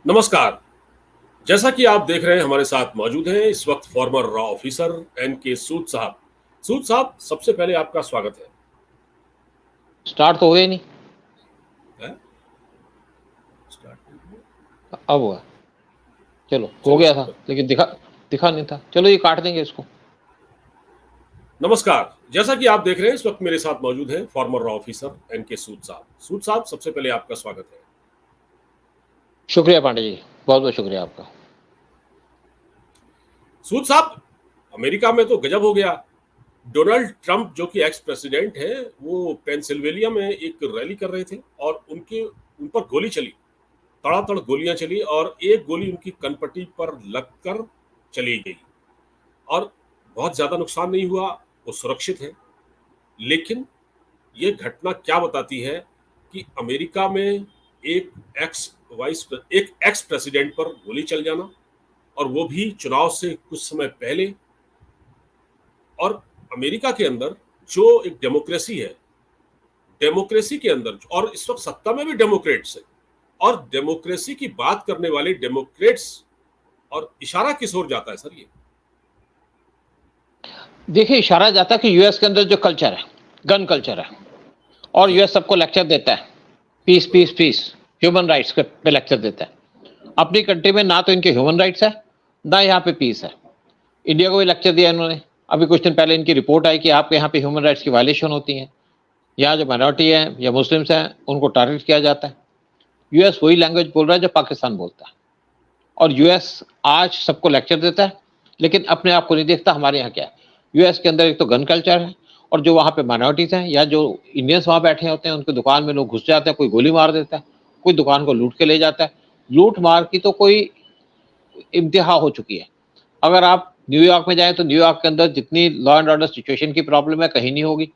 नमस्कार। जैसा कि आप देख रहे हैं हमारे साथ मौजूद हैं इस वक्त फॉर्मर रॉ ऑफिसर एनके सूद साहब। सूद साहब, सबसे पहले आपका स्वागत है। स्टार्ट तो हुआ ही नहीं। है? स्टार्ट अब हुआ। चलो हो चलो गया था, सब। लेकिन दिखा दिखा नहीं था। चलो ये काट देंगे इसको। नमस्कार। जैसा कि आप देख रहे हैं इस वक्त मेरे साथ मौजूद हैं फॉर्मर रॉ ऑफिसर एनके सूद साहब। सूद साहब, सबसे पहले आपका स्वागत है। शुक्रिया पांडे जी, बहुत बहुत शुक्रिया आपका। सूद साहब, अमेरिका में तो गजब हो गया। डोनाल्ड ट्रंप जो कि एक्स प्रेसिडेंट है, वो पेंसिल्वेनिया में एक रैली कर रहे थे और उन पर गोली चली। तड़ातड़ गोलियां चली और एक गोली उनकी कनपट्टी पर लगकर चली गई और बहुत ज्यादा नुकसान नहीं हुआ। वो सुरक्षित है। लेकिन ये घटना क्या बताती है कि अमेरिका में एक एक्स प्रेसिडेंट पर गोली चल जाना, और वो भी चुनाव से कुछ समय पहले। और अमेरिका के अंदर जो एक डेमोक्रेसी है, डेमोक्रेसी के अंदर और इस वक्त सत्ता में भी डेमोक्रेट्स है, और डेमोक्रेसी की बात करने वाले डेमोक्रेट्स, और इशारा किस ओर जाता है सर ये? देखिए, इशारा जाता है कि यूएस के अंदर जो कल्चर है, गन कल्चर है, और जी। यूएस सबको लेक्चर देता है, peace peace peace, human rights पे लेक्चर देता है। अपनी कंट्री में ना तो इनके ह्यूमन राइट्स है, ना यहाँ पे पीस है। इंडिया को भी लेक्चर दिया इन्होंने। अभी कुछ दिन पहले इनकी रिपोर्ट आई कि आपके यहाँ पे ह्यूमन राइट्स की वायलेशन होती है, यहाँ जो माइनॉरिटी है या मुस्लिम्स हैं उनको टारगेट किया जाता है। यूएस वही लैंग्वेज बोल रहा है जो पाकिस्तान बोलता है, और यूएस आज सबको लेक्चर देता है, लेकिन अपने आप को नहीं देखता हमारे यहाँ क्या है। यूएस के अंदर एक तो गन कल्चर है, और जो वहाँ पे माइनॉरिटीज हैं या जो इंडियंस वहाँ बैठे होते हैं, उनकी दुकान में लोग घुस जाते हैं, कोई गोली मार देता है, कोई दुकान को लूट के ले जाता है। लूट मार की तो कोई इंतहा हो चुकी है। अगर आप न्यूयॉर्क में जाएं तो न्यूयॉर्क के अंदर जितनी लॉ एंड ऑर्डर सिचुएशन की प्रॉब्लम है कहीं नहीं होगी।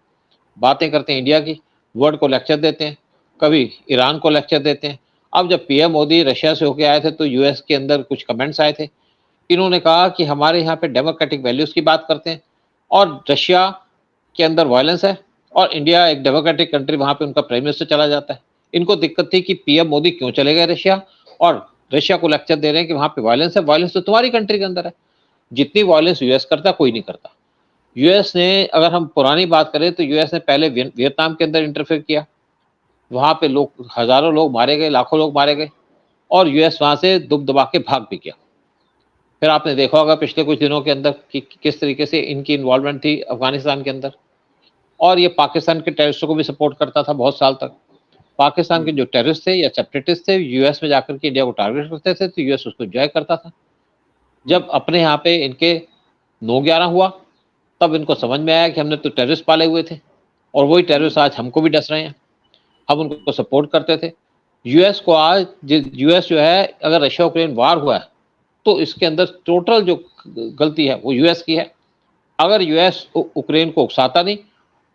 बातें करते हैं इंडिया की, वर्ल्ड को लेक्चर देते हैं, कभी ईरान को लेक्चर देते हैं। अब जब पीएम मोदी रशिया से होके आए थे तो यूएस के अंदर कुछ कमेंट्स आए थे। इन्होंने कहा कि हमारे यहाँ पे डेमोक्रेटिक वैल्यूज की बात करते हैं, और रशिया के अंदर वायलेंस है, और इंडिया एक डेमोक्रेटिक कंट्री, वहां पे उनका प्राइम मिनिस्टर चला जाता है। इनको दिक्कत थी कि पीएम मोदी क्यों चले गए रशिया, और रशिया को लेक्चर दे रहे हैं कि वहां पे वायलेंस है। वायलेंस तो तुम्हारी कंट्री के अंदर है। जितनी वायलेंस यूएस करता कोई नहीं करता। यूएस ने, अगर हम पुरानी बात करें तो यूएस ने पहले वियतनाम के अंदर इंटरफेयर किया। वहां पे लोग, हजारों लोग मारे गए, लाखों लोग मारे गए, और यूएस वहां से दुब दबा के भाग भी गया। फिर आपने देखा होगा पिछले कुछ दिनों के अंदर कि किस तरीके से इनकी इन्वॉल्वमेंट थी अफगानिस्तान के अंदर, और ये पाकिस्तान के टेररिस्टों को भी सपोर्ट करता था बहुत साल तक। पाकिस्तान के जो टेररिस्ट थे या सेपरेटिस्ट थे, यूएस में जाकर के इंडिया को टारगेट करते थे, तो यूएस उसको एंजॉय करता था। जब अपने यहाँ पे इनके 9/11 हुआ, तब इनको समझ में आया कि हमने तो टेररिस्ट पाले हुए थे, और वही टेररिस्ट आज हमको भी डस रहे हैं। हम उनको सपोर्ट करते थे। यूएस को आज, यूएस जो है, अगर रशिया यूक्रेन वार हुआ है तो इसके अंदर टोटल जो गलती है वो यूएस की है। अगर यूएस यूक्रेन को उकसाता नहीं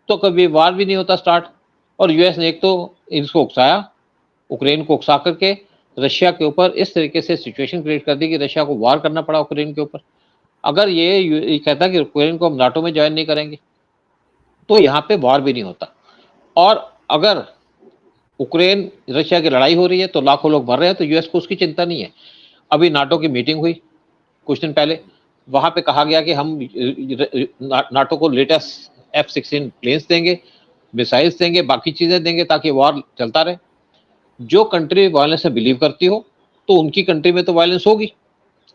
तो कभी वार भी नहीं होता स्टार्ट। और यूएस ने एक तो इसको उकसाया, यूक्रेन को उकसा करके रशिया के ऊपर इस तरीके से सिचुएशन क्रिएट कर दी कि रशिया को वार करना पड़ा यूक्रेन के ऊपर। अगर ये कहता कि यूक्रेन को हम नाटो में ज्वाइन नहीं करेंगे तो यहाँ पे वार भी नहीं होता। और अगर यूक्रेन रशिया की लड़ाई हो रही है तो लाखों लोग मर रहे हैं, तो यूएस को उसकी चिंता नहीं है। अभी नाटो की मीटिंग हुई कुछ दिन पहले, वहां पे कहा गया कि हम नाटो को लेटेस्ट F-16 प्लेन्स देंगे, मिसाइल्स देंगे, बाकी चीजें देंगे ताकि वॉर चलता रहे। जो कंट्री वायलेंस में बिलीव करती हो तो उनकी कंट्री में तो वायलेंस होगी।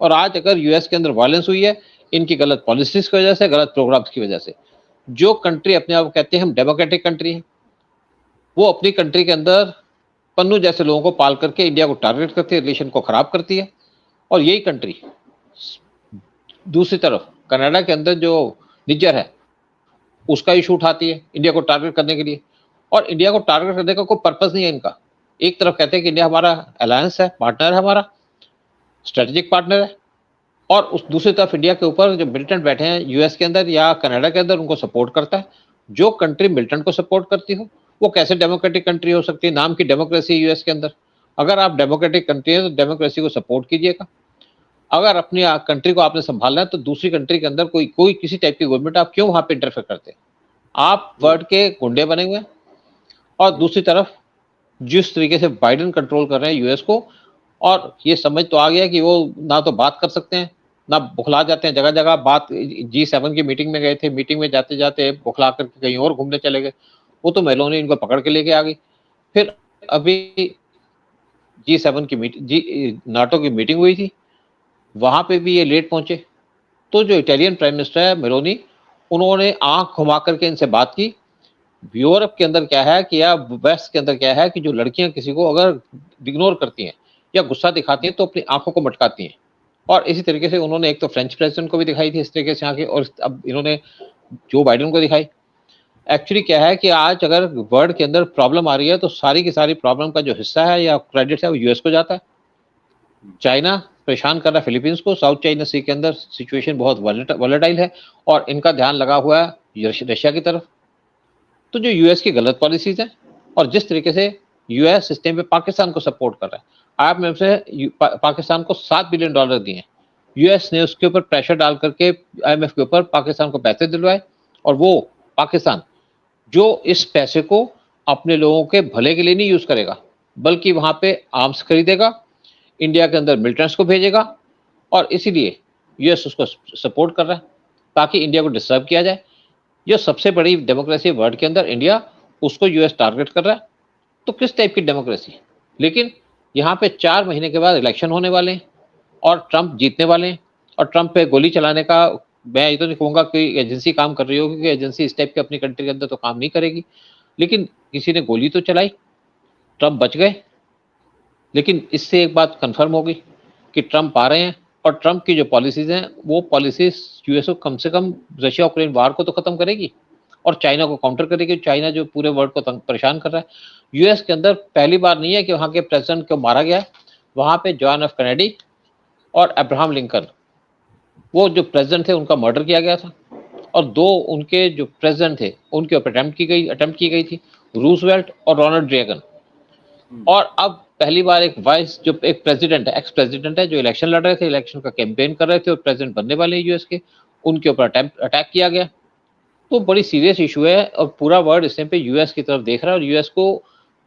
और आज अगर यूएस के अंदर वायलेंस हुई है इनकी गलत पॉलिसीज की वजह से, गलत प्रोग्राम्स की वजह से। जो कंट्री अपने आप कहते हैं हम डेमोक्रेटिक कंट्री है, वो अपनी कंट्री के अंदर पन्नू जैसे लोगों को पाल करके इंडिया को टारगेट करती है, रिलेशन को खराब करती है। और यही कंट्री दूसरी तरफ कनाडा के अंदर जो निज्जर है उसका इशू उठाती है इंडिया को टारगेट करने के लिए। और इंडिया को टारगेट करने का कोई पर्पस नहीं है इनका। एक तरफ कहते हैं कि इंडिया हमारा अलायंस है, पार्टनर है, हमारा स्ट्रेटेजिक पार्टनर है, और उस दूसरी तरफ इंडिया के ऊपर जो मिलिटेंट बैठे हैं यूएस के अंदर या कनाडा के अंदर, उनको सपोर्ट करता है। जो कंट्री मिलिटेंट को सपोर्ट करती हो वो कैसे डेमोक्रेटिक कंट्री हो सकती है? नाम की डेमोक्रेसी यूएस के अंदर। अगर आप डेमोक्रेटिक कंट्री है तो डेमोक्रेसी को सपोर्ट कीजिएगा। अगर अपनी कंट्री को आपने संभालना है तो दूसरी कंट्री के अंदर कोई कोई किसी टाइप की गवर्नमेंट, आप क्यों वहां पे इंटरफेयर करते हैं? आप वर्ड के गुंडे बने हुए हैं। और दूसरी तरफ जिस तरीके से बाइडेन कंट्रोल कर रहे हैं यूएस को, और ये समझ तो आ गया कि वो ना तो बात कर सकते हैं, ना बुखला जाते हैं जगह-जगह। बात G7 की मीटिंग में गए थे, मीटिंग में जाते-जाते बुखला कर के कहीं और घूमने चले गए। वो तो मेलोनी इनको पकड़ के लेके आ गई। फिर अभी G7 की नाटो की मीटिंग हुई थी, वहाँ पे भी ये लेट पहुँचे। तो जो इटालियन प्राइम मिनिस्टर है मेलोनी, उन्होंने आँख घुमा कर के इनसे बात की। यूरोप के अंदर क्या है कि या वेस्ट के अंदर क्या है कि जो लड़कियां किसी को अगर इग्नोर करती हैं या गुस्सा दिखाती हैं तो अपनी आंखों को मटकाती हैं। और इसी तरीके से उन्होंने एक तो फ्रेंच प्रेसिडेंट को भी दिखाई थी इस तरीके से आके, और अब इन्होंने जो बाइडेन को दिखाई। एक्चुअली क्या है कि आज अगर वर्ल्ड के अंदर प्रॉब्लम आ रही है तो सारी की सारी प्रॉब्लम का जो हिस्सा है या क्रेडिट है वो यूएस को जाता है। चाइना परेशान कर रहा है फिलीपींस को, साउथ चाइना सी के अंदर सिचुएशन बहुत वॉलेटाइल है और इनका ध्यान लगा हुआ है रशिया की तरफ। तो जो यूएस की गलत पॉलिसीज हैं और जिस तरीके से यूएस इस टाइम पे पाकिस्तान को सपोर्ट कर रहा है, IMF से पाकिस्तान को $7 बिलियन दिए। यूएस ने उसके ऊपर प्रेशर डाल करके IMF के ऊपर पाकिस्तान को पैसे दिलवाए, और वो पाकिस्तान जो इस पैसे को अपने लोगों के भले के लिए नहीं यूज करेगा, बल्कि वहां पे आर्म्स खरीदेगा, इंडिया के अंदर मिलिटेंट्स को भेजेगा, और इसीलिए यूएस उसको सपोर्ट कर रहा है ताकि इंडिया को डिस्टर्ब किया जाए। ये सबसे बड़ी डेमोक्रेसी वर्ल्ड के अंदर इंडिया, उसको यूएस टारगेट कर रहा है। तो किस टाइप की डेमोक्रेसी? लेकिन यहाँ पे 4 महीने के बाद इलेक्शन होने वाले हैं और ट्रंप जीतने वाले हैं, और ट्रंप पे गोली चलाने का मैं ये तो नहीं कहूँगा कि एजेंसी काम कर रही होगी, क्योंकि एजेंसी इस टाइप की अपनी कंट्री के अंदर तो काम नहीं करेगी, लेकिन किसी ने गोली तो चलाई, ट्रंप बच गए। लेकिन इससे एक बात कंफर्म होगी कि ट्रंप आ रहे हैं, और ट्रंप की जो पॉलिसीज हैं वो पॉलिसीज यूएस को कम से कम रशिया यूक्रेन वार को तो खत्म करेगी और चाइना को काउंटर करेगी। चाइना जो पूरे वर्ल्ड को परेशान कर रहा है। यूएस के अंदर पहली बार नहीं है कि वहाँ के प्रेसिडेंट को मारा गया। वहाँ पे जॉन एफ कैनेडी और अब्राहम लिंकन, वो जो प्रेसिडेंट थे उनका मर्डर किया गया था, और 2 उनके जो प्रेसिडेंट थे उनके ऊपर अटेम्प्ट की गई थी, रूजवेल्ट और रोनाल्ड रेगन। और अब पहली बार एक वाइस जो एक प्रेसिडेंट है, एक्स प्रेसिडेंट है, जो इलेक्शन लड़ रहे थे, इलेक्शन का कैंपेन कर रहे थे और प्रेसिडेंट बनने वाले हैं यूएस के, उनके ऊपर अटैक किया गया। तो बड़ी सीरियस इशू है और पूरा वर्ल्ड इस टाइम पे यूएस की तरफ देख रहा है और यूएस को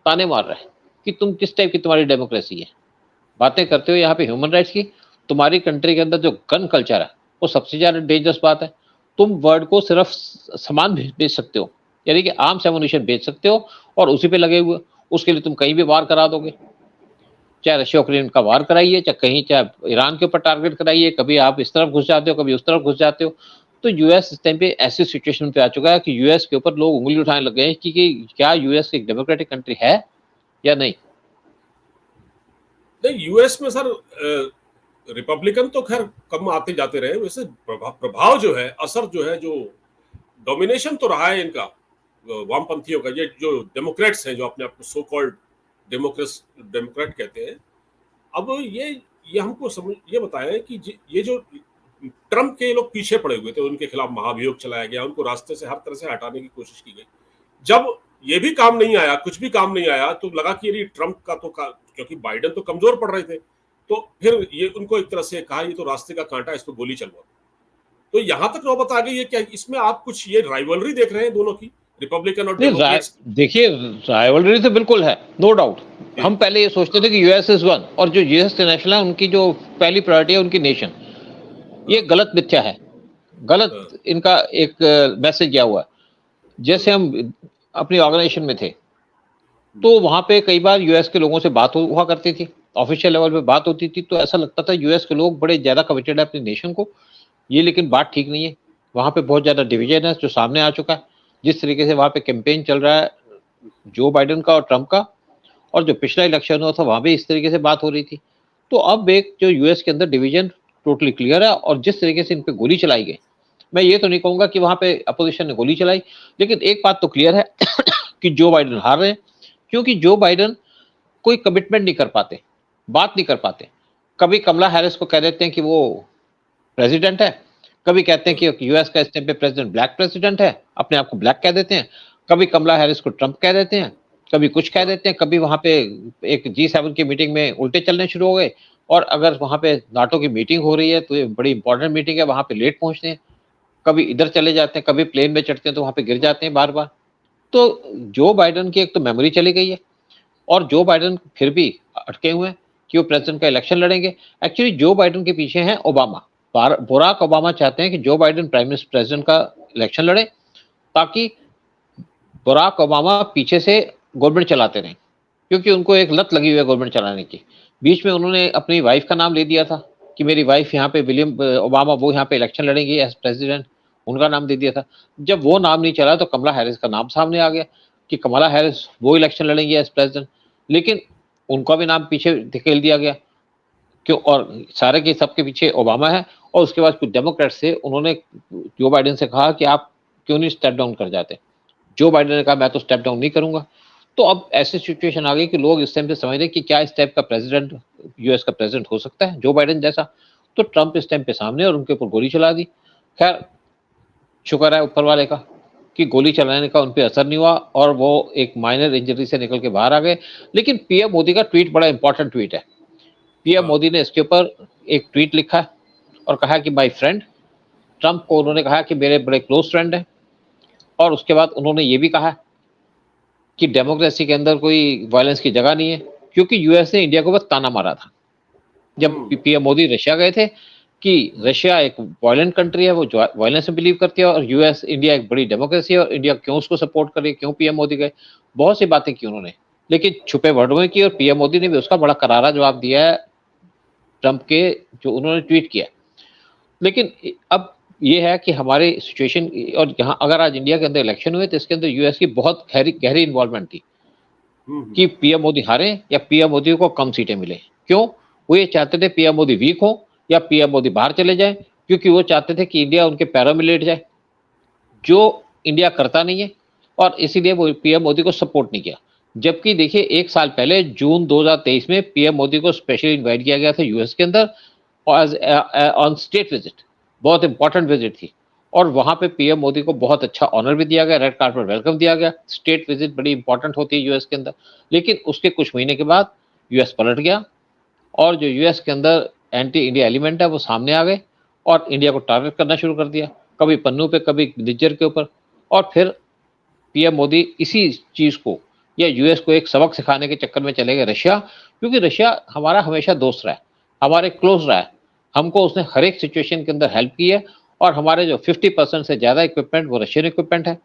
ताने मार रहा है कि तुम किस टाइप की तुम्हारी डेमोक्रेसी है। बातें करते हो यहाँ पे ह्यूमन राइट्स की, तुम्हारी कंट्री के अंदर जो गन कल्चर है वो सबसे ज्यादा डेंजरस बात है। तुम वर्ल्ड को सिर्फ सामान बेच सकते हो, यानी कि आर्म्स एमुनिशन बेच सकते हो, और उसी पे लगे हुए, उसके लिए तुम कहीं भी वार करा दोगे, चाहे रशिया यूक्रेन का वार कराइए, चाहे कहीं, चाहे ईरान के ऊपर टारगेट कराइए, कभी आप इस तरफ घुस जाते हो, कभी उस तरफ घुस जाते हो। तो यूएस इस टाइम पे ऐसी सिचुएशन पे आ चुका है कि यूएस के ऊपर लोग उंगली उठाने लग गए हैं कि क्या यूएस एक डेमोक्रेटिक कंट्री है या नहीं। नहीं, यूएस में सर रिपब्लिकन तो खैर कम आते जाते रहे, वैसे प्रभाव जो है, असर जो है, जो डोमिनेशन तो रहा है इनका वामपंथियों का। ये जो डेमोक्रेट्स हैं, जो अपने आप को सो कॉल्ड डेमोक्रेट कहते हैं, अब ये हमको समझ ये बताएं कि ये जो ट्रंप के लोग पीछे पड़े हुए थे, उनके खिलाफ महाभियोग चलाया गया, उनको रास्ते से हर तरह से हटाने की कोशिश की गई। जब ये भी काम नहीं आया, कुछ भी काम नहीं आया, तो लगा कि ये ट्रंप का तो क्योंकि बाइडेन तो कमजोर पड़ रहे थे, तो फिर ये उनको एक तरह से कहा ये तो रास्ते का कांटा, इस पर गोली चलवा। तो यहां तक नौबत आ गई है। क्या इसमें आप कुछ ये राइवलरी देख रहे हैं दोनों की, रिपब्लिकन और डेमोक्रेट्स? देखिए, राइवलरी तो बिल्कुल है, नो डाउट। हम पहले ये सोचते थे कि यूएस इज वन, और जो यूएस नेशनल है उनकी जो पहली प्रायोरिटी है उनकी नेशन, ये गलत मिथ्या है, गलत इनका एक मैसेज गया हुआ है। जैसे हम अपनी ऑर्गेनाइजेशन में थे तो वहां पे कई बार यूएस के लोगों से बात हुआ करती थी, ऑफिशियल लेवल पे बात होती थी, तो ऐसा लगता था यूएस के लोग बड़े ज्यादा कमिटेड है अपनी नेशन को। ये लेकिन बात ठीक नहीं है, वहां पे बहुत ज्यादा डिवीजन है जो सामने आ चुका है। जिस तरीके से वहां पे कैंपेन चल रहा है जो बाइडेन का और ट्रंप का, और जो पिछला इलेक्शन हुआ था वहां भी इस तरीके से बात हो रही थी। तो अब एक जो यूएस के अंदर डिवीजन टोटली क्लियर है, और जिस तरीके से इन पे गोली चलाई गई, मैं ये तो नहीं कहूंगा कि वहां पे अपोजिशन ने गोली चलाई, लेकिन एक बात तो क्लियर है कि जो बाइडेन हार रहे हैं, क्योंकि जो बाइडेन कोई कमिटमेंट नहीं कर पाते, बात नहीं कर पाते। कभी कमला हैरिस को कह देते हैं कि वो प्रेसिडेंट है, कभी कहते हैं कि यूएस का इस टाइम पे प्रेसिडेंट ब्लैक प्रेसिडेंट है, अपने आप को ब्लैक कह देते हैं, कभी कमला हैरिस को ट्रंप कह देते हैं, कभी कुछ कह देते हैं, कभी वहां पे एक G7 की मीटिंग में उल्टे चलने शुरू हो गए, और अगर वहां पे नाटो की मीटिंग हो रही है तो ये बड़ी इंपॉर्टेंट मीटिंग है, वहां पे लेट पहुंचते हैं, कभी इधर चले जाते हैं, कभी प्लेन में चढ़ते हैं तो वहां पे गिर जाते हैं बार बार। तो जो बाइडेन की एक तो मेमोरी चली गई है, और जो बाइडेन फिर भी अटके हुए हैं, कि वो प्रेसिडेंट का इलेक्शन लड़ेंगे। एक्चुअली जो बाइडेन के पीछे हैं ओबामा, बराक ओबामा चाहते हैं कि जो बाइडेन प्रेसिडेंट का इलेक्शन लड़े, ताकि बराक ओबामा पीछे से गवर्नमेंट चलाते रहें, क्योंकि उनको एक लत लगी हुई है गवर्नमेंट चलाने की। बीच में उन्होंने अपनी वाइफ का नाम ले दिया था कि मेरी वाइफ यहाँ पे विलियम ओबामा, वो यहाँ पे इलेक्शन लड़ेंगी एज प्रेसिडेंट, उनका नाम दे दिया था। जब वो नाम नहीं चला तो कमला हैरिस का नाम सामने आ गया कि कमला हैरिस वो इलेक्शन लड़ेंगी एज प्रेसिडेंट, लेकिन उनका भी नाम पीछे धकेल दिया गया क्यों, और सारे के सबके पीछे ओबामा है। और उसके बाद कुछ डेमोक्रेट्स थे, उन्होंने जो बाइडेन से कहा कि आप क्यों नहीं स्टेप डाउन कर जाते। जो बाइडेन ने कहा मैं तो स्टेप डाउन नहीं करूंगा। तो अब ऐसी सिचुएशन आ गई कि लोग इस टाइम पे समझ रहे कि क्या इस टाइप का प्रेसिडेंट यूएस का प्रेसिडेंट हो सकता है जो बाइडेन जैसा। तो ट्रंप इस टाइम पे सामने और उनके ऊपर गोली चला दी। खैर शुक्र है ऊपर वाले का कि गोली चलाने का उन पर असर नहीं हुआ और वो एक माइनर इंजरी से निकल के बाहर आ गए। लेकिन पीएम मोदी का ट्वीट बड़ा इंपॉर्टेंट ट्वीट है। पीएम मोदी ने इसके ऊपर एक ट्वीट लिखा और कहा कि माय फ्रेंड, ट्रंप को उन्होंने कहा कि मेरे बड़े क्लोज फ्रेंड है। और उसके बाद उन्होंने ये भी कहा कि डेमोक्रेसी के अंदर कोई वायलेंस की जगह नहीं है, क्योंकि यूएस ने इंडिया को बस ताना मारा था जब पीएम मोदी रशिया गए थे कि रशिया एक वायलेंट कंट्री है, वो वायलेंस में बिलीव करती है, और यूएस इंडिया एक बड़ी डेमोक्रेसी है और इंडिया क्यों उसको सपोर्ट करे, क्यों पीएम मोदी गए। बहुत सी बातें की उन्होंने, लेकिन छुपे वर्डों में की, और पीएम मोदी ने भी उसका बड़ा करारा जवाब दिया है ट्रंप के जो उन्होंने ट्वीट किया। लेकिन अब ये है कि हमारे सिचुएशन, और यहाँ अगर आज इंडिया के अंदर इलेक्शन हुए तो इसके अंदर यूएस की बहुत गहरी इन्वॉल्वमेंट थी कि पीएम मोदी हारे या पीएम मोदी को कम सीटें मिले। क्यों? वो ये चाहते थे पीएम मोदी वीक हो या पीएम मोदी बाहर चले जाए, क्योंकि वो चाहते थे कि इंडिया उनके पैरों में लेट जाए, जो इंडिया करता नहीं है, और इसीलिए वो पीएम मोदी को सपोर्ट नहीं किया। जबकि देखिए 1 साल पहले जून 2023 में पीएम मोदी को स्पेशली इन्वाइट किया गया था यूएस के अंदर ऑन स्टेट विजिट, बहुत इंपॉर्टेंट विजिट थी, और वहां पे पीएम मोदी को बहुत अच्छा ऑनर भी दिया गया, रेड कार्पेट वेलकम दिया गया। स्टेट विजिट बड़ी इंपॉर्टेंट होती है यूएस के अंदर। लेकिन उसके कुछ महीने के बाद यूएस पलट गया और जो यूएस के अंदर एंटी इंडिया एलिमेंट है वो सामने आ गए और इंडिया को टारगेट करना शुरू कर दिया, कभी पन्नू पे कभी निज्जर के ऊपर। और फिर पीएम मोदी इसी चीज को या यूएस को एक सबक सिखाने के चक्कर में चले गए रशिया, क्योंकि रशिया हमारा हमेशा दोस्त रहा है, हमारे क्लोज रहा है, हमको उसने हर एक सिचुएशन के अंदर हेल्प की है। और हमारे जो 50% से ज़्यादा इक्विपमेंट वो रशियन इक्विपमेंट है,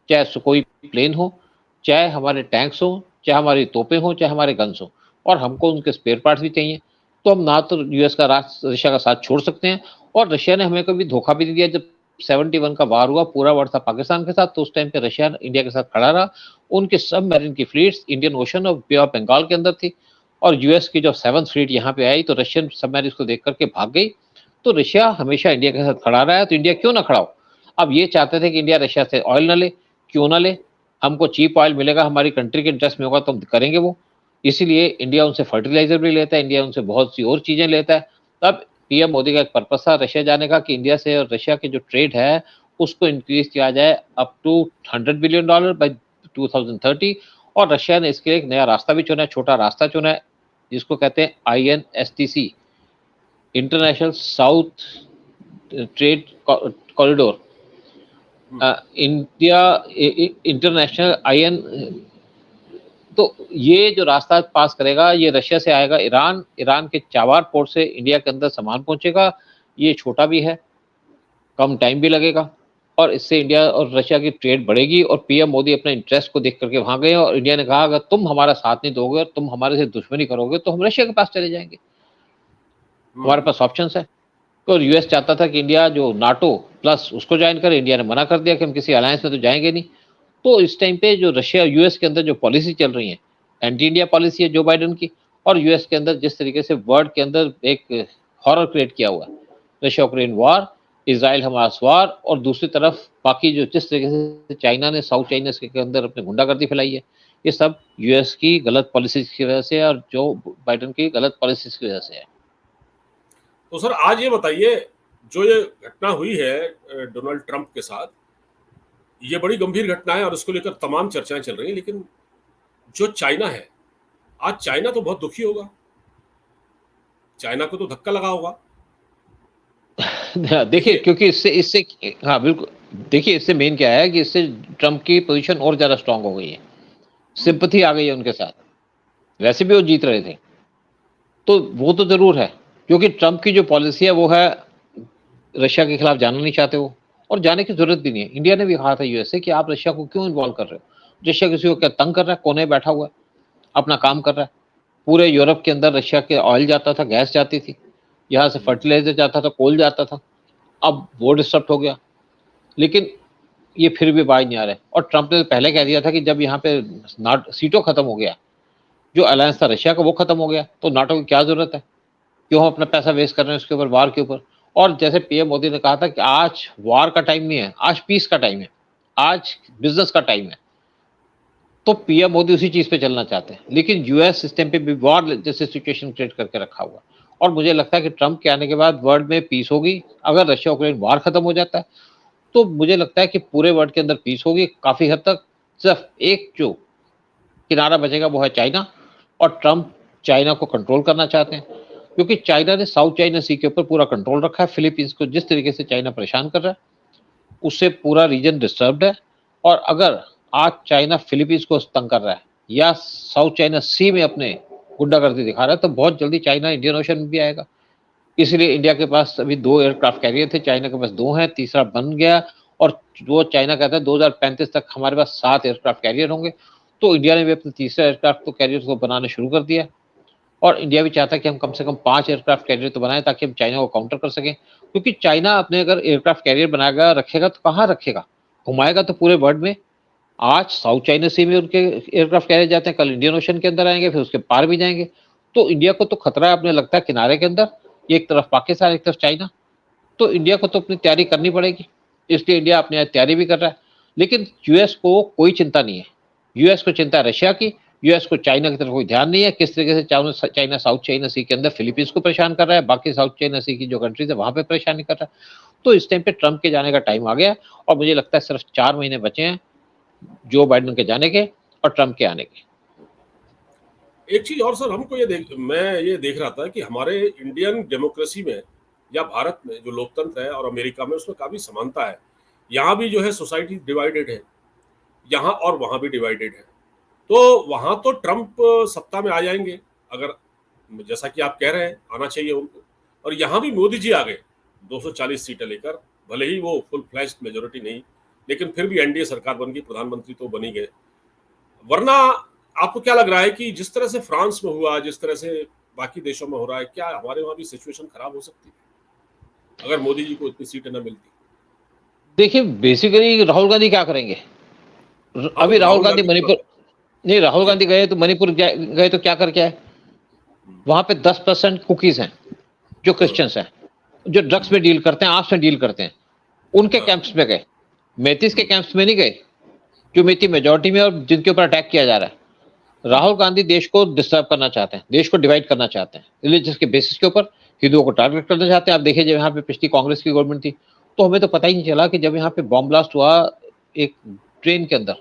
चाहे सुकोई प्लेन हो, चाहे हमारे टैंक्स हो, चाहे हमारी तोपें हो, चाहे हमारे गन्स हो, और हमको उनके स्पेयर पार्ट्स भी चाहिए। तो हम ना तो यूएस का रशिया का साथ छोड़ सकते हैं, और रशिया ने हमें कभी धोखा भी नहीं दिया। जब 71 का वार हुआ, पूरा वार था पाकिस्तान के साथ, तो उस टाइम पे रशिया इंडिया के साथ खड़ा रहा। उनके सबमरीन की फ्लीट्स इंडियन ओशन और बे ऑफ बंगाल के अंदर थी, और यूएस की जब 7th फ्लीट यहाँ पे आई तो रशियन सबमरीन को देख करके भाग गई। तो रशिया हमेशा इंडिया के साथ खड़ा रहा है, तो इंडिया क्यों ना खड़ा हो। अब ये चाहते थे कि इंडिया रशिया से ऑयल ना ले, क्यों ना ले, हमको चीप ऑयल मिलेगा, हमारी कंट्री के इंटरेस्ट में होगा तो हम करेंगे वो। इसीलिए इंडिया उनसे फर्टिलाइजर भी लेता है, इंडिया उनसे बहुत सी और चीजें लेता है। तब पीएम मोदी का एक पर्पस था रशिया जाने का कि इंडिया से और रशिया के जो ट्रेड है उसको इंक्रीज किया जाए अप टू $100 बिलियन बाय 2030। और रशिया ने इसके लिए एक नया रास्ता भी चुना है, छोटा रास्ता चुना है, जिसको कहते हैं INSTC, international south trade corridor. India international IN, तो ये जो रास्ता पास करेगा ये रशिया से आएगा ईरान के चाबार पोर्ट से इंडिया के अंदर सामान पहुंचेगा। ये छोटा भी है, कम टाइम भी लगेगा, और इससे इंडिया और रशिया की ट्रेड बढ़ेगी। और पीएम मोदी अपने इंटरेस्ट को देख करके वहां गए, और इंडिया ने कहा अगर तुम हमारा साथ नहीं दोगे और तुम हमारे से दुश्मनी करोगे तो हम रशिया के पास चले जाएंगे, हमारे पास ऑप्शंस है। तो यूएस चाहता था कि इंडिया जो नाटो प्लस उसको ज्वाइन करे, इंडिया ने मना कर दिया कि हम किसी अलायंस में तो जाएंगे नहीं। तो इस टाइम पे जो रशिया यूएस के अंदर जो पॉलिसी चल रही है, एंटी इंडिया पॉलिसी है जो बाइडेन की, और यूएस के अंदर जिस तरीके से वर्ल्ड के अंदर एक हॉरर क्रिएट किया हुआ है, Russia Ukraine war, Israel Hamas war, और दूसरी तरफ बाकी जो जिस तरीके से चाइना ने साउथ चाइना के अंदर अपनी गुंडागर्दी फैलाई है, ये सब यूएस की गलत पॉलिसी की वजह से और जो बाइडेन की गलत पॉलिसी की वजह से है। तो सर आज ये बताइए, जो ये घटना हुई है डोनाल्ड ट्रंप के साथ, ये बड़ी गंभीर घटना है और उसको लेकर तमाम चर्चाएं चल रही हैं, लेकिन जो चाइना है, आज चाइना तो बहुत दुखी होगा, चाइना को तो धक्का लगा होगा। देखिए क्योंकि इससे हाँ बिल्कुल, देखिए इससे मेन क्या है कि इससे ट्रंप की पोजीशन और ज्यादा स्ट्रांग हो गई है, सिंपैथी आ गई है उनके साथ, वैसे भी वो जीत रहे थे। तो वो तो ज़रूर है, क्योंकि ट्रंप की जो पॉलिसी है वो है रशिया के खिलाफ जाना नहीं चाहते वो, और जाने की ज़रूरत भी नहीं है। इंडिया ने भी कहा था यूएस से कि आप रशिया को क्यों इन्वॉल्व कर रहे हो? रशिया किसी को क्या तंग कर रहा है? कोने में बैठा हुआ है, अपना काम कर रहा है। पूरे यूरोप के अंदर रशिया के ऑयल जाता था, गैस जाती थी, यहाँ से फर्टिलाइज़र जाता था, कोल जाता था। अब वो डिस्टर्ब हो गया, लेकिन ये फिर भी बाज नहीं आ रहे। और ट्रंप ने पहले कह दिया था कि जब यहाँ पे सीटों खत्म हो गया, जो अलायंस था रशिया का वो खत्म हो गया, तो नाटो की क्या जरूरत है? क्यों हम अपना पैसा वेस्ट कर रहे हैं उसके ऊपर, वार के ऊपर? और जैसे पीएम मोदी ने कहा था कि आज वार का टाइम नहीं है, आज पीस का टाइम है, आज बिजनेस का टाइम है। तो पीएम मोदी उसी चीज पे चलना चाहते हैं, लेकिन यूएस सिस्टम पे भी वार जैसे सिचुएशन क्रिएट करके रखा हुआ। और मुझे लगता है कि ट्रंप के आने के बाद वर्ल्ड में पीस होगी। अगर रशिया यूक्रेन वार खत्म हो जाता है तो मुझे लगता है कि पूरे वर्ल्ड के अंदर पीस होगी काफी हद तक। सिर्फ एक जो किनारा बचेगा वो है चाइना, और ट्रंप चाइना को कंट्रोल करना चाहते हैं, क्योंकि चाइना ने साउथ चाइना सी के ऊपर पूरा कंट्रोल रखा है। फिलीपींस को जिस तरीके से चाइना परेशान कर रहा है, उससे पूरा रीजन डिस्टर्ब्ड है। और अगर आज चाइना फिलीपींस को तंग कर रहा है या साउथ चाइना सी में अपने गुंडागर्दी दिखा रहा है, तो बहुत जल्दी चाइना इंडियन ओशन में भी आएगा। इसलिए इंडिया के पास अभी 2 एयरक्राफ्ट कैरियर थे, चाइना के पास 2 हैं, तीसरा बन गया। और वो चाइना कहता है 2035 तक हमारे पास 7 एयरक्राफ्ट कैरियर होंगे। तो इंडिया ने भी अपने तीसरा एयरक्राफ्ट तो कैरियर को बनाने शुरू कर दिया, और इंडिया भी चाहता है कि हम कम से कम 5 एयरक्राफ्ट कैरियर तो बनाएं, ताकि हम चाइना को काउंटर कर सकें। क्योंकि चाइना अपने अगर एयरक्राफ्ट कैरियर बनाएगा, रखेगा, तो कहाँ रखेगा? घुमाएगा तो पूरे वर्ल्ड में। आज साउथ चाइना सी में उनके एयरक्राफ्ट कैरियर जाते हैं, कल इंडियन ओशन के अंदर आएंगे, फिर उसके पार भी जाएंगे। तो इंडिया को तो खतरा है, अपने लगता है किनारे के अंदर, एक तरफ पाकिस्तान, एक तरफ चाइना। तो इंडिया को तो अपनी तैयारी करनी पड़ेगी, इसलिए इंडिया अपनी तैयारी भी कर रहा है। लेकिन यूएस को कोई चिंता नहीं है। यूएस को चिंता है रशिया की, यूएस को चाइना की तरफ कोई ध्यान नहीं है। किस तरीके से चाइना साउथ चाइना सी के अंदर फिलीपींस को परेशान कर रहा है, बाकी साउथ चाइना सी की जो कंट्रीज है वहां पे परेशानी कर रहा है। तो इस टाइम पे ट्रंप के जाने का टाइम आ गया, और मुझे लगता है सिर्फ 4 महीने बचे हैं जो बाइडेन के जाने के और ट्रंप के आने के। एक चीज और सर, हमको मैं ये देख रहा था कि हमारे इंडियन डेमोक्रेसी में या भारत में जो लोकतंत्र है और अमेरिका में, उसमें काफी समानता है। यहाँ भी जो है सोसाइटी डिवाइडेड है, यहाँ और वहाँ भी डिवाइडेड है। तो वहाँ तो ट्रंप सत्ता में आ जाएंगे, अगर जैसा कि आप कह रहे हैं आना चाहिए उनको। और यहाँ भी मोदी जी आ गए 240 सीटें लेकर, भले ही वो फुल फ्लैश्ड मेजोरिटी नहीं, लेकिन फिर भी एनडीए सरकार बन गई, प्रधानमंत्री तो बन ही गए। वरना आपको क्या लग रहा है कि जिस तरह से फ्रांस में हुआ, जिस तरह से बाकी देशों में हो रहा है, क्या हमारे वहां भी सिचुएशन खराब हो सकती है अगर मोदी जी को इतनी सीटें न मिलती? देखिए, बेसिकली राहुल गांधी क्या करेंगे? हाँ, अभी तो राहुल राहुल गांधी गांधी की मणिपुर, बात नहीं, राहुल जी। गांधी गए तो मणिपुर गए तो क्या करके आए? वहां पे 10% कुकीज हैं जो क्रिश्चियंस हैं, जो ड्रग्स में डील करते हैं, आर्म्स में डील करते हैं, उनके कैंप्स में गए। मेथीस के कैंप्स में नहीं गए, जो मेथी मेजोरिटी में और जिनके ऊपर अटैक किया जा रहा है। राहुल गांधी देश को डिस्टर्ब करना चाहते हैं, देश को डिवाइड करना चाहते हैं, रिलीजियस के बेसिस के ऊपर हिंदुओं को टारगेट करना चाहते हैं। आप देखिए, जब यहाँ पे पिछली कांग्रेस की गवर्नमेंट थी, तो हमें तो पता ही नहीं चला कि जब यहाँ पे बॉम्ब ब्लास्ट हुआ एक ट्रेन के अंदर,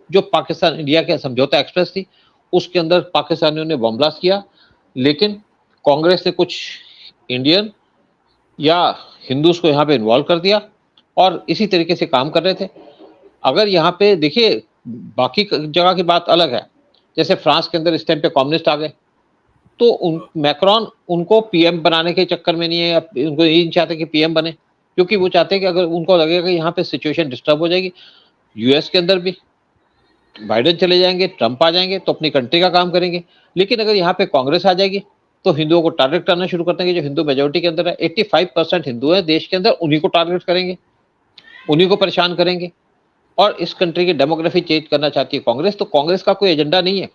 जो पाकिस्तान इंडिया के समझौता एक्सप्रेस थी, उसके अंदर पाकिस्तानियों ने बॉम्ब ब्लास्ट किया। लेकिन कांग्रेस ने कुछ इंडियन या हिंदूज को यहाँ पे इन्वॉल्व कर दिया, और इसी तरीके से काम कर रहे थे। अगर यहाँ पे देखिए, बाकी जगह की बात अलग है। जैसे फ्रांस के अंदर इस टाइम पे कम्युनिस्ट आ गए, तो मैक्रोन उनको पीएम बनाने के चक्कर में नहीं है, उनको ये नहीं चाहते कि पीएम बने, क्योंकि वो चाहते हैं कि अगर उनको लगेगा कि यहाँ पे सिचुएशन डिस्टर्ब हो जाएगी, यूएस के अंदर भी बाइडेन चले जाएंगे, ट्रंप आ जाएंगे, तो अपनी कंट्री का काम करेंगे। लेकिन अगर यहाँ पे कांग्रेस आ जाएगी, तो हिंदुओं को टारगेट करना शुरू कर देंगे। जो हिंदू मेजोरिटी के अंदर है, 85% हिंदू है देश के अंदर, उन्हीं को टारगेट करेंगे, उन्हीं को परेशान करेंगे। और इस कंट्री की डेमोग्राफी चेंज करना चाहती है कांग्रेस। तो कांग्रेस का कोई एजेंडा नहीं है,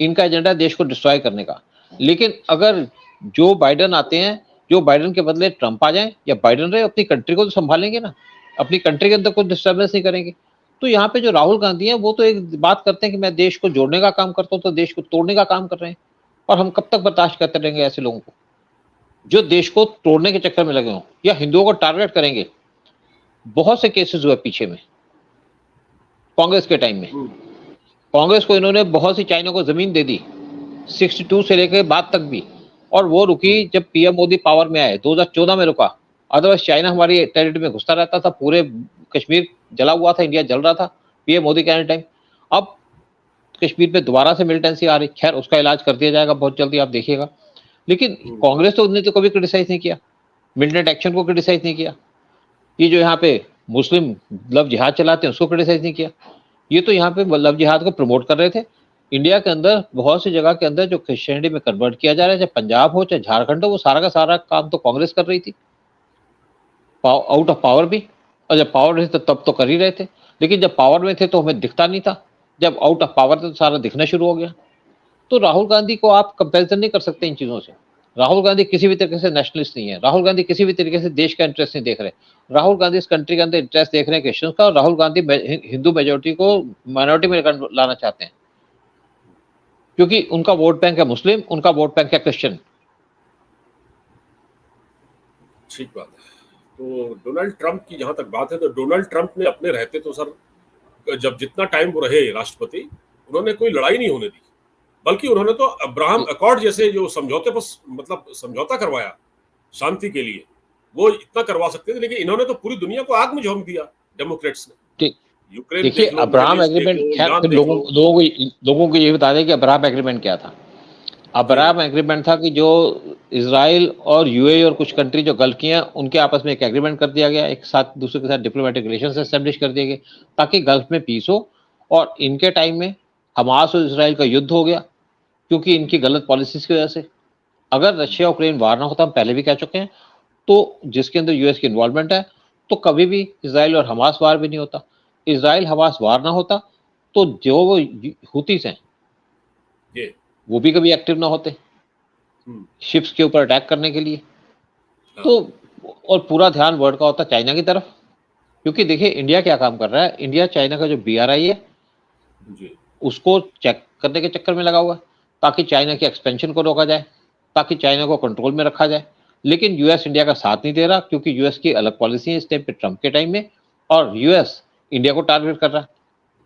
इनका एजेंडा है देश को डिस्ट्रॉय करने का। लेकिन अगर जो बाइडेन आते हैं, जो बाइडेन के बदले ट्रंप आ जाए या बाइडेन रहे, अपनी कंट्री को तो संभालेंगे ना, अपनी कंट्री के अंदर कोई डिस्टर्बेंस नहीं करेंगे। तो यहाँ पे जो राहुल गांधी है, वो तो एक बात करते हैं कि मैं देश को जोड़ने का काम करता हूँ, तो देश को तोड़ने का काम कर रहे हैं। और हम कब तक बर्दाश्त करते रहेंगे ऐसे लोगों को, जो देश को तोड़ने के चक्कर में लगे हों या हिंदुओं को टारगेट करेंगे? बहुत से केसेस हुए पीछे में, कांग्रेस के टाइम में। कांग्रेस को इन्होंने बहुत सी चाइना को जमीन दे दी, 62 से लेकर बाद तक भी, और वो रुकी जब पीएम मोदी पावर में आए, 2014 में रुका। अदरवाइज चाइना हमारी टेरिटरी में घुसता रहता था, पूरे कश्मीर जला हुआ था, इंडिया जल रहा था पीएम मोदी के आने टाइम। अब कश्मीर पे दोबारा से मिलिटेंसी आ रही, खैर उसका इलाज कर दिया जाएगा बहुत जल्दी, आप देखिएगा। लेकिन कांग्रेस तो, उन्होंने तो कभी क्रिटिसाइज नहीं किया, मिडनाइट एक्शन को क्रिटिसाइज नहीं किया, ये जो यहाँ पे मुस्लिम लव जिहाद चलाते हैं उसको क्रिटिसाइज नहीं किया, ये तो यहाँ पे लव जिहाद को प्रमोट कर रहे थे। इंडिया के अंदर बहुत सी जगह के अंदर जो क्रिश्चियनिटी में कन्वर्ट किया जा रहा है, चाहे पंजाब हो चाहे झारखंड हो, वो सारा का सारा काम तो कांग्रेस कर रही थी, आउट ऑफ पावर भी। और जब पावर में थे तब तो कर ही रहे थे, लेकिन जब पावर में थे तो हमें दिखता नहीं था, जब आउट ऑफ पावर थे तो सारा दिखना शुरू हो गया। तो राहुल गांधी को आप कंपैरिजन नहीं कर सकते इन चीजों से। राहुल गांधी किसी भी तरीके से नेशनलिस्ट नहीं है, राहुल गांधी किसी भी तरीके से देश का इंटरेस्ट नहीं देख रहे, राहुल गांधी इस कंट्री के अंदर इंटरेस्ट देख रहे हैं क्रिश्चियन का, और राहुल गांधी हिंदू मेजोरिटी को माइनॉरिटी में लाना चाहते हैं, क्योंकि उनका वोट बैंक है मुस्लिम, उनका वोट बैंक है क्रिश्चियन। ठीक बात है। तो डोनाल्ड ट्रंप की जहां तक बात है, तो डोनाल्ड ट्रंप ने अपने रहते तो सर, जब जितना टाइम वो रहे राष्ट्रपति, उन्होंने कोई लड़ाई नहीं होने दी, बल्कि उन्होंने तो अब्राहम अकॉर्ड जैसे जो समझौते पर मतलब समझौता करवाया शांति के लिए, वो इतना करवा सकते थे, लेकिन इन्होंने तो पूरी दुनिया को आग में झोंक दिया डेमोक्रेट्स ने। यूक्रेन देखिए, अब्राहम एग्रीमेंट, खैर फिर लोगों को ये बता दें कि अब्राहम एग्रीमेंट क्या था। अब्राहम एग्रीमेंट था कि जो इजराइल और यूएई और कुछ कंट्री जो गल्फ की हैं, उनके आपस में एक एग्रीमेंट कर दिया गया, एक साथ दूसरे के साथ डिप्लोमेटिक रिलेशंस एस्टेब्लिश कर दिए गए, ताकि गल्फ में पीस हो। और इनके टाइम में हमास और इसराइल का युद्ध हो गया, क्योंकि इनकी गलत पॉलिसीज की वजह से। अगर रशिया यूक्रेन वार ना होता, हम पहले भी कह चुके हैं, तो जिसके अंदर यूएस की इन्वॉल्वमेंट है, तो कभी भी इसराइल और हमास वार भी नहीं होता। इसराइल हमास वार ना होता तो जो वो हुतीस हैं वो भी कभी एक्टिव ना होते शिप्स के ऊपर अटैक करने के लिए। तो और पूरा ध्यान वर्ल्ड का होता चाइना की तरफ, क्योंकि देखिए इंडिया क्या काम कर रहा है, इंडिया चाइना का जो BRI है उसको चेक करने के चक्कर में लगा हुआ, ताकि चाइना की एक्सपेंशन को रोका जाए, ताकि चाइना को कंट्रोल में रखा जाए। लेकिन यूएस इंडिया का साथ नहीं दे रहा, क्योंकि यूएस की अलग पॉलिसी है इस टाइम पे, ट्रंप के टाइम में, और यूएस इंडिया को टारगेट कर रहा है,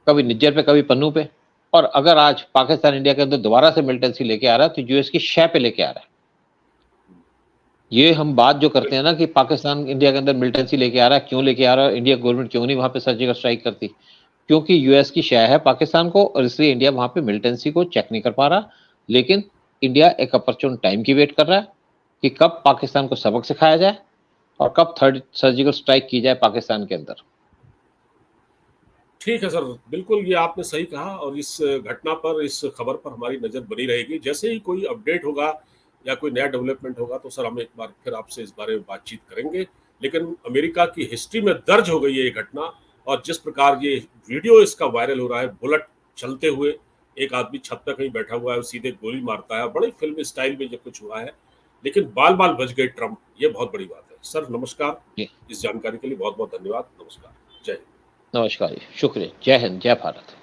कभी निज्जर पे कभी पन्नू पे। और अगर आज पाकिस्तान इंडिया के अंदर दोबारा से मिलिटेंसी लेके आ रहा है, तो यूएस की शय पे लेके आ रहा है। ये हम बात जो करते हैं ना कि पाकिस्तान इंडिया के अंदर मिलिटेंसी लेके आ रहा है, क्यों लेके आ रहा है, इंडिया गवर्नमेंट क्यों नहीं वहां पे सर्जिकल स्ट्राइक करती, क्योंकि यूएस की शय है पाकिस्तान को, और इसलिए इंडिया वहां पे मिलिटेंसी को चेक नहीं कर पा रहा। लेकिन इंडिया एक अपॉर्चुन टाइम की वेट कर रहा है कि कब पाकिस्तान को सबक सिखाया जाए और कब थर्ड सर्जिकल स्ट्राइक की जाए पाकिस्तान के अंदर। ठीक है सर, बिल्कुल ये आपने सही कहा, और इस घटना पर, इस खबर पर हमारी नज़र बनी रहेगी। जैसे ही कोई अपडेट होगा या कोई नया डेवलपमेंट होगा तो सर हम एक बार फिर आपसे इस बारे में बातचीत करेंगे। लेकिन अमेरिका की हिस्ट्री में दर्ज हो गई है ये घटना, और जिस प्रकार ये वीडियो इसका वायरल हो रहा है, बुलेट चलते हुए एक आदमी छत पर कहीं बैठा हुआ है, सीधे गोली मारता है, बड़ी फिल्म स्टाइल में जो कुछ हुआ है, लेकिन बाल बाल बच गए ट्रंप, ये बहुत बड़ी बात है। सर नमस्कार, इस जानकारी के लिए बहुत बहुत धन्यवाद। नमस्कार, जय हिंद। नमस्कार जी, शुक्रिया, जय हिंद, जय भारत।